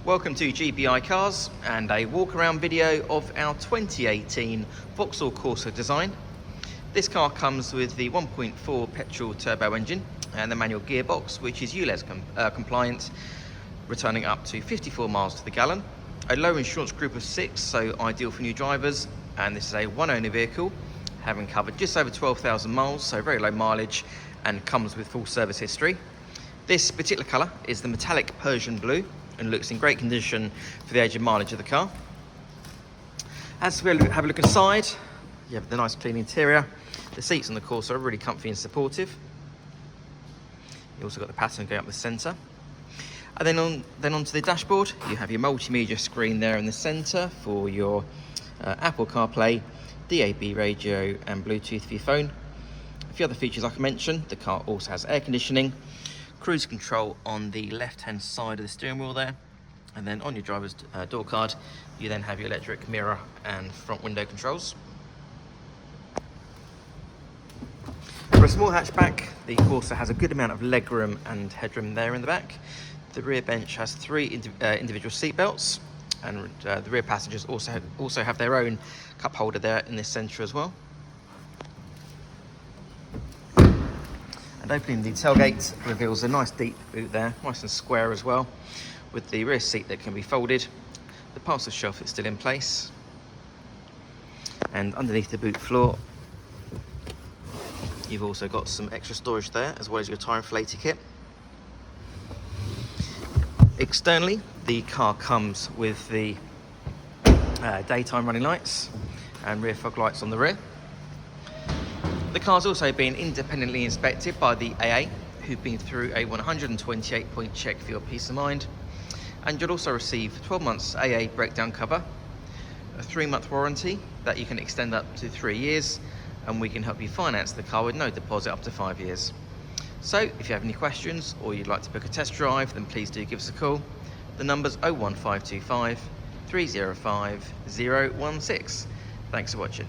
Welcome to GBI Cars and a walk around video of our 2018 Vauxhall Corsa Design. This car comes with the 1.4 petrol turbo engine and the manual gearbox, which is ULEZ compliant, returning up to 54 miles to the gallon. A low insurance group of 6, so ideal for new drivers, and this is a one-owner vehicle, having covered just over 12,000 miles, so very low mileage, and comes with full service history. This particular colour is the metallic Persian Blue and looks in great condition for the age and mileage of the car. As we have a look inside, you have the nice clean interior. The seats on the Corsa are really comfy and supportive. You also got the pattern going up the centre. And then onto the dashboard, you have your multimedia screen there in the centre for your Apple Carplay, DAB radio and Bluetooth for your phone. A few other features like I mentioned, the car also has air conditioning, cruise control on the left hand side of the steering wheel there, and then on your driver's door card you then have your electric mirror and front window controls. For a small hatchback, the Corsa has a good amount of legroom and headroom there in the back. The rear bench has 3 individual seat belts, and the rear passengers also have their own cup holder there in the centre as well. And opening the tailgate reveals a nice deep boot there, nice and square as well, with the rear seat that can be folded. The parcel shelf is still in place, and underneath the boot floor you've also got some extra storage there, as well as your tyre inflator kit. Externally, the car comes with the daytime running lights and rear fog lights on the rear. The car's also been independently inspected by the AA, who've been through a 128-point check for your peace of mind. And you'll also receive 12 months AA breakdown cover, a 3-month warranty that you can extend up to 3 years, and we can help you finance the car with no deposit up to 5 years. So if you have any questions or you'd like to book a test drive, then please do give us a call. The number's 01525 305 016. Thanks for watching.